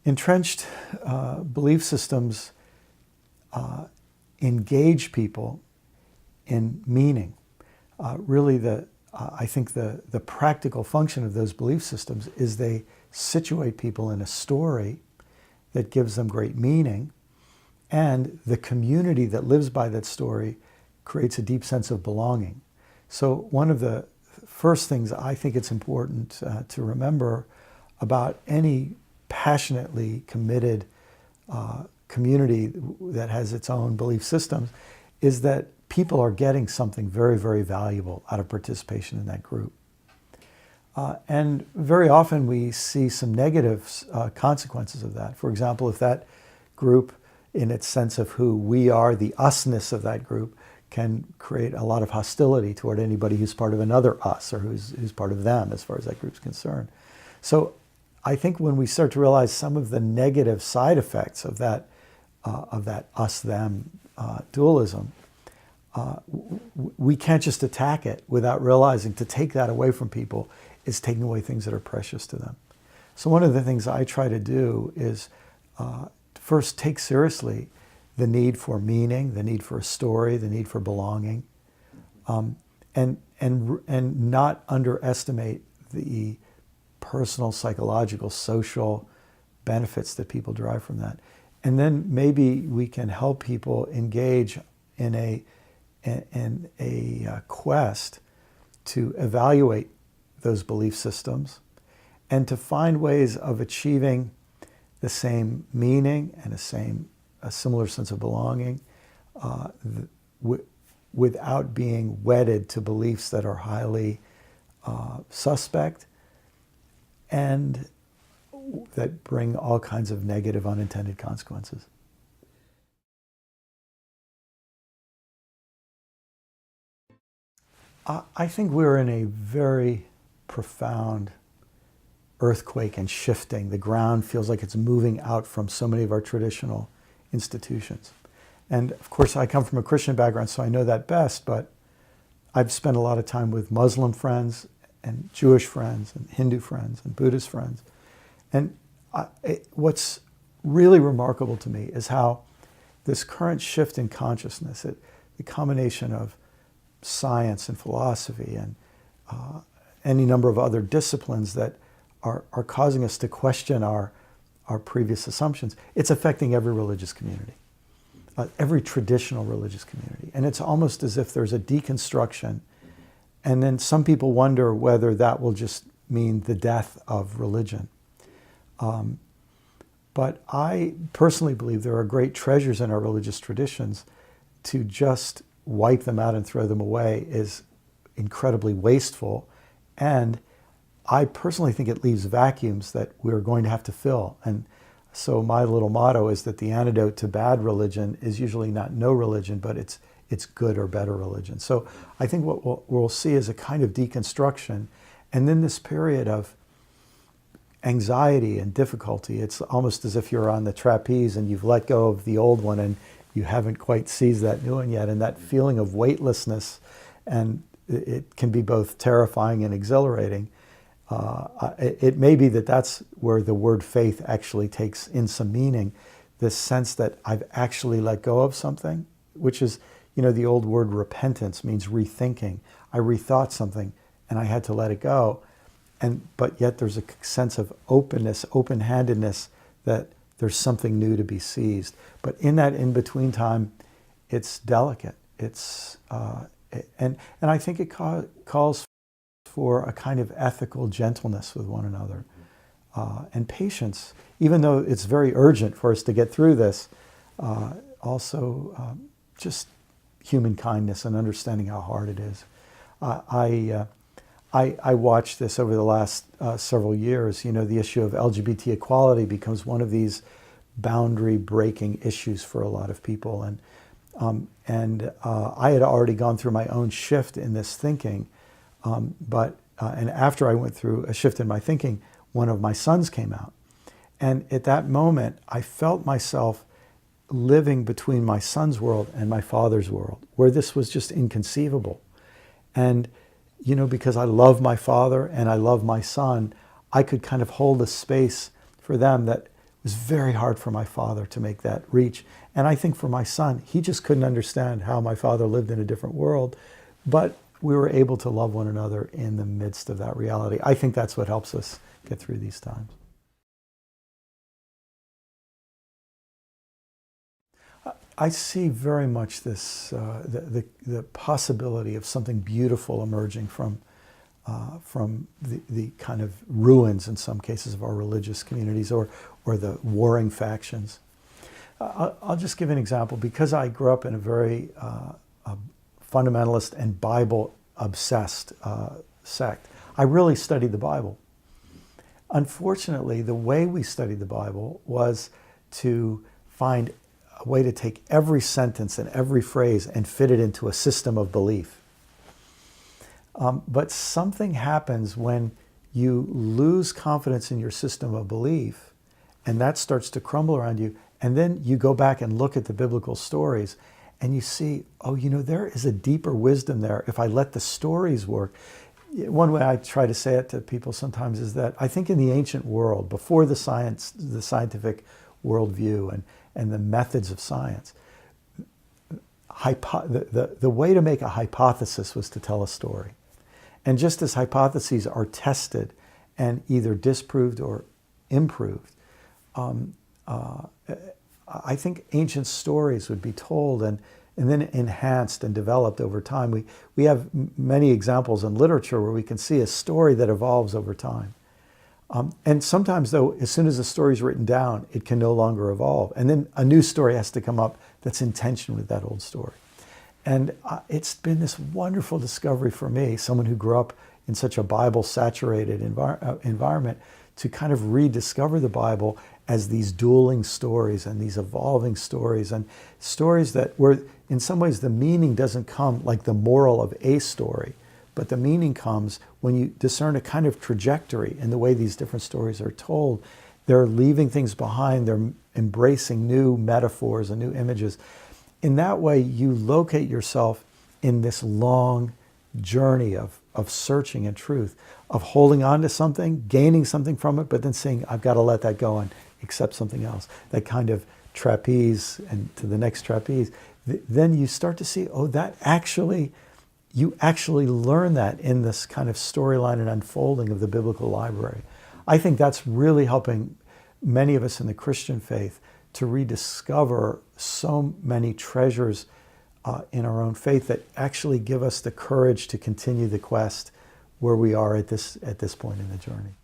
Entrenched belief systems engage people in meaning. I think the practical function of those belief systems is they situate people in a story that gives them great meaning, and the community that lives by that story creates a deep sense of belonging. So one of the first things I think it's important to remember about any passionately committed community that has its own belief systems is that people are getting something very, very valuable out of participation in that group. And very often we see some negative consequences of that. For example, if that group, in its sense of who we are, the usness of that group, can create a lot of hostility toward anybody who's part of another us or who's part of them as far as that group's concerned. So I think when we start to realize some of the negative side effects of that us-them dualism, we can't just attack it without realizing to take that away from people is taking away things that are precious to them. So one of the things I try to do is first take seriously the need for meaning, the need for a story, the need for belonging, and not underestimate the personal, psychological, social benefits that people derive from that. And then maybe we can help people engage in a quest to evaluate those belief systems and to find ways of achieving the same meaning and a similar sense of belonging without being wedded to beliefs that are highly suspect and that bring all kinds of negative unintended consequences. I think we're in a very profound earthquake and shifting. The ground feels like it's moving out from so many of our traditional institutions. And of course, I come from a Christian background, so I know that best, but I've spent a lot of time with Muslim friends and Jewish friends and Hindu friends and Buddhist friends. And what's really remarkable to me is how this current shift in consciousness, the combination of science and philosophy and any number of other disciplines that are causing us to question our previous assumptions, it's affecting every religious community, every traditional religious community. And it's almost as if there's a deconstruction, and then some people wonder whether that will just mean the death of religion. But I personally believe there are great treasures in our religious traditions. To just wipe them out and throw them away is incredibly wasteful, and I personally think it leaves vacuums that we're going to have to fill. And so my little motto is that the antidote to bad religion is usually not no religion, but it's good or better religion. So I think what we'll see is a kind of deconstruction, and then this period of anxiety and difficulty. It's almost as if you're on the trapeze and you've let go of the old one and you haven't quite seized that new one yet, and that feeling of weightlessness, and it can be both terrifying and exhilarating. It may be that that's where the word faith actually takes in some meaning, this sense that I've actually let go of something, which is, the old word repentance means rethinking. I rethought something and I had to let it go. But yet there's a sense of openness, open-handedness, that there's something new to be seized. But in that in-between time, it's delicate. It's and I think it calls for a kind of ethical gentleness with one another and patience, even though it's very urgent for us to get through this. Also, just human kindness and understanding how hard it is. I watched this over the last several years. The issue of LGBT equality becomes one of these boundary-breaking issues for a lot of people, and I had already gone through my own shift in this thinking, but after I went through a shift in my thinking, one of my sons came out, and at that moment, I felt myself living between my son's world and my father's world, where this was just inconceivable, and because I love my father and I love my son, I could kind of hold a space for them that was very hard for my father to make that reach. And I think for my son, he just couldn't understand how my father lived in a different world. But we were able to love one another in the midst of that reality. I think that's what helps us get through these times. I see very much this, the possibility of something beautiful emerging from the kind of ruins, in some cases, of our religious communities or the warring factions. I'll just give an example. Because I grew up in a very fundamentalist and Bible-obsessed sect, I really studied the Bible. Unfortunately, the way we studied the Bible was to find a way to take every sentence and every phrase and fit it into a system of belief. But something happens when you lose confidence in your system of belief, and that starts to crumble around you, and then you go back and look at the biblical stories, and you see, oh, there is a deeper wisdom there if I let the stories work. One way I try to say it to people sometimes is that I think in the ancient world, before the scientific worldview and the methods of science, the way to make a hypothesis was to tell a story. And just as hypotheses are tested and either disproved or improved, I think ancient stories would be told and then enhanced and developed over time. We have many examples in literature where we can see a story that evolves over time. And sometimes, though, as soon as the story is written down, it can no longer evolve. And then a new story has to come up that's in tension with that old story. And it's been this wonderful discovery for me, someone who grew up in such a Bible-saturated environment, to kind of rediscover the Bible as these dueling stories and these evolving stories, and stories that where in some ways the meaning doesn't come like the moral of a story, but the meaning comes when you discern a kind of trajectory in the way these different stories are told. They're leaving things behind, they're embracing new metaphors and new images. In that way, you locate yourself in this long journey of searching and truth, of holding on to something, gaining something from it, but then saying, I've got to let that go and accept something else. That kind of trapeze and to the next trapeze. Then you start to see, oh, you actually learn that in this kind of storyline and unfolding of the biblical library. I think that's really helping many of us in the Christian faith to rediscover so many treasures in our own faith that actually give us the courage to continue the quest where we are at this point in the journey.